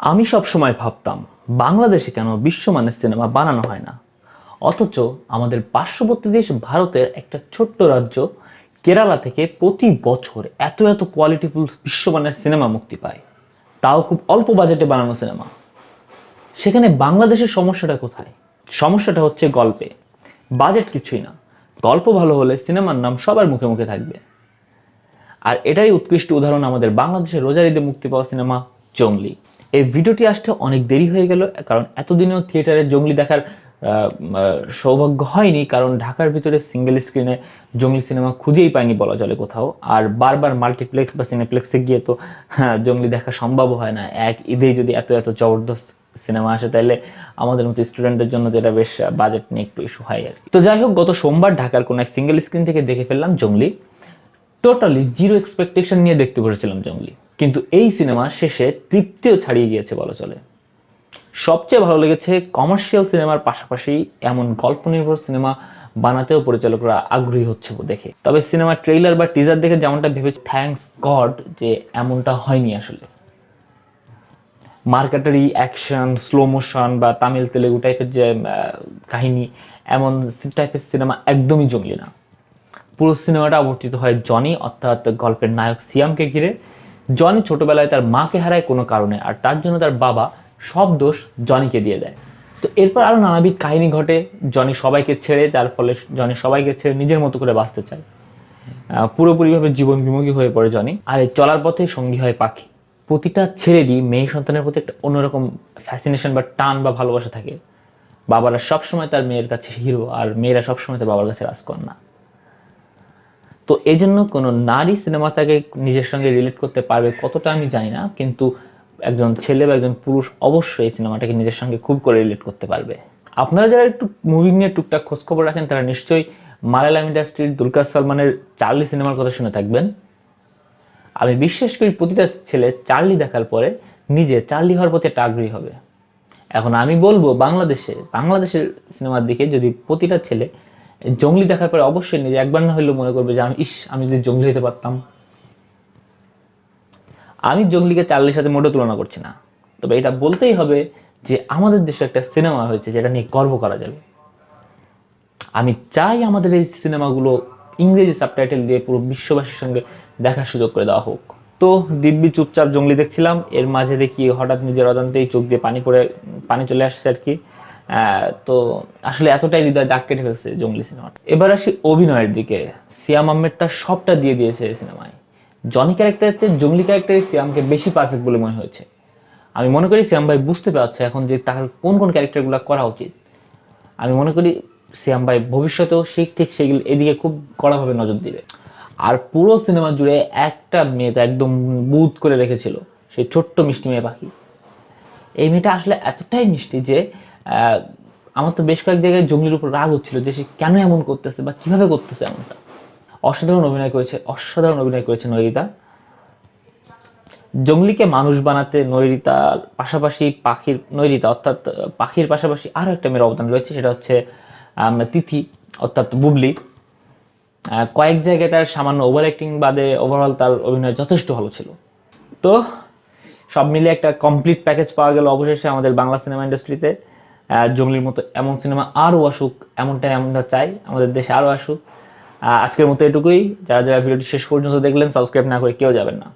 আমি সবসময় ভাবতাম বাংলাদেশে কেন বিশ্বমানের সিনেমা বানানো হয় না, অথচ আমাদের পার্শ্ববর্তী দেশ ভারতের একটা ছোট্ট রাজ্য কেরালা থেকে প্রতি বছর এত এত কোয়ালিটিফুল বিশ্বমানের সিনেমা মুক্তি পায়, তাও খুব অল্প বাজেটে বানানো সিনেমা। সেখানে বাংলাদেশের সমস্যাটা কোথায়? সমস্যাটা হচ্ছে গল্পে। বাজেট কিছুই না, গল্প ভালো হলে সিনেমার নাম সবার মুখে মুখে থাকবে। আর এটাই উৎকৃষ্ট উদাহরণ আমাদের বাংলাদেশের রোজার ঈদে মুক্তি পাওয়া সিনেমা জঙ্গলি। এই ভিডিওটি আসতে অনেক দেরি হয়ে গেল, কারণ এতদিনেও থিয়েটারে জঙ্গলি দেখার সৌভাগ্য হয়নি, কারণ ঢাকার ভিতরে সিঙ্গেল স্ক্রিনে জঙ্গলি সিনেমা খুঁজেই পাইনি বলা চলে কোথাও। আর বারবার মাল্টিপ্লেক্স বা সিনেপ্লেক্সে গিয়ে তো জঙ্গলি দেখা সম্ভব হয় না। এক ঈদেই যদি এত এত জবরদস্ত সিনেমা আসে, তাইলে আমাদের মতো স্টুডেন্টের জন্য যেটা বেশ বাজেট নিয়ে একটু ইস্যু হয় আর কি। তো যাই হোক, গত সোমবার ঢাকার কোনো এক সিঙ্গেল স্ক্রিন থেকে দেখে ফেললাম জঙ্গলি। টোটালি জিরো এক্সপেকটেশন নিয়ে দেখতে বসেছিলাম জঙ্গলি, কিন্তু এই সিনেমা শেষে তৃপ্তিও ছাড়িয়ে গিয়েছে বলা চলে। সবচেয়ে ভালো লেগেছে কমার্শিয়াল সিনেমার পাশাপাশি এমন গল্প নির্ভর সিনেমা বানাতেও পরিচালকরা আগ্রহী হচ্ছে দেখে। তবে সিনেমার ট্রেইলার বা টিজার দেখে যেমনটা ভেবেছি, থ্যাঙ্কস গড যে এমনটা হয়নি আসলে। মার্কেটারি অ্যাকশন, স্লো মোশন বা তামিল তেলেগু টাইপের যে কাহিনী, এমন টাইপের সিনেমা একদমই জঙ্গলি না। পুরো সিনেমাটা আবর্তিত হয় জনি অর্থাৎ গল্পের নায়ক সিয়ামকে ঘিরে। জনি ছোটবেলায় তার মাকে হারায় কোনো কারণে, আর তার জন্য তার বাবা সব দোষ জনিকে দিয়ে দেয়। তো এরপর আরো নানাবিধ কাহিনী ঘটে। জনি সবাইকে ছেড়ে, যার ফলে জনি সবাইকে ছেড়ে নিজের মতো করে বাঁচতে চায়। পুরোপুরিভাবে জীবন বিমুখী হয়ে পড়ে জনি। আর এই চলার পথে সঙ্গী হয় পাখি। প্রতিটা ছেলেরই মেয়ে সন্তানের প্রতি একটা অন্যরকম ফ্যাসিনেশন বা টান বা ভালোবাসা থাকে। বাবারা সবসময় তার মেয়ের কাছে হিরো, আর মেয়েরা সবসময় তার বাবার কাছে রাজকন্যা। তো এই জন্য কোনো নারী সিনেমাটাকে নিজের সঙ্গে রিলেট করতে পারবে কতটা আমি জানি না, কিন্তু একজন ছেলে বা একজন পুরুষ অবশ্যই এই সিনেমাটাকে নিজের সঙ্গে খুব করে রিলেট করতে পারবে। আপনারা যারা একটু মুভি নিয়ে টুকটাক খোঁজখবর রাখেন, তারা নিশ্চয়ই মালায়ালাম ইন্ডাস্ট্রির দুলকার সালমানের চার্লি সিনেমার কথা শুনে থাকবেন। আমি বিশ্বাস করি প্রতিটা ছেলে চার্লি দেখার পরে নিজে চার্লি হওয়ার প্রতি একটা আগ্রহী হবে। এখন আমি বলবো বাংলাদেশের সিনেমার দিকে যদি প্রতিটা ছেলে জঙ্গলি দেখার পরে অবশ্যই নিজে একবার না হলেও মনে করবে যে আমি যদি জঙ্গলি হতে পারতাম। আমি জঙ্গলিকে চার্লির সাথে মোটেও তুলনা করছি না, তবে এটা বলতেই হবে যে আমাদের দেশে একটা সিনেমা হয়েছে যেটা নিয়ে গর্ব করা যাবে। আমি চাই আমাদের এই সিনেমাগুলো ইংরেজি সাবটাইটেল দিয়ে পুরো বিশ্ববাসীর সঙ্গে দেখার সুযোগ করে দেওয়া হোক। তো দিব্যি চুপচাপ জঙ্গলি দেখছিলাম, এর মাঝে দেখি হঠাৎ নিজের অজান্তেই চোখ দিয়ে পানি চলে আসছে আর কি। তো আসলে এতটাই হৃদয় দাগ কেটে ফেলছে জঙ্গলি সিনেমাটা। এবার আসি অভিনয়ের দিকে। সিয়াম আহমেদ তার সবটা দিয়ে দিয়েছে এই সিনেমায়। জনি ক্যারেক্টারের চেয়ে জঙ্গলি ক্যারেক্টারে সিয়ামকে বেশি পারফেক্ট বলে মনে হয়েছে। আমি মনে করি সিয়াম ভাই বুঝতে পারছে এখন যে তার কোন কোন ক্যারেক্টারগুলো করা উচিত। আমি মনে করি সিয়াম ভাই ভবিষ্যতেও ঠিক সেগুলো এদিকে খুব কড়াভাবে নজর দিবে। আর পুরো সিনেমা জুড়ে একটা মেয়ে তো একদম বুদ করে রেখেছিল, সেই ছোট্ট মিষ্টি মেয়ে পাখি। এই মেয়েটা আসলে এতটাই মিষ্টি যে আমার তো বেশ কয়েক জায়গায় জঙ্গলির উপর রাগ হচ্ছিল যে সে কেন এমন করতেছে বা কিভাবে করতেছে এমনটা। অসাধারণ অভিনয় করেছে নয়রিতা। জঙ্গলিকে মানুষ বানাতে নয়রিতার পাশাপাশি পাখির পাশাপাশি আরো একটা মেয়ের অবদান রয়েছে, সেটা হচ্ছে তিথি অর্থাৎ বুবলি। কয়েক জায়গায় তার সামান্য ওভার অ্যাক্টিং বাদে ওভারঅল তার অভিনয় যথেষ্ট ভালো ছিল। তো সব মিলিয়ে একটা কমপ্লিট প্যাকেজ পাওয়া গেল অবশেষে আমাদের বাংলা সিনেমা ইন্ডাস্ট্রিতে। জঙ্গলির মতো এমন সিনেমা আরও আসুক, এমনটাই আমরা চাই আমাদের দেশে আরও আসুক। আজকের মতো এটুকুই। যারা যারা ভিডিওটি শেষ পর্যন্ত দেখলেন, সাবস্ক্রাইব না করে কেউ যাবেন না।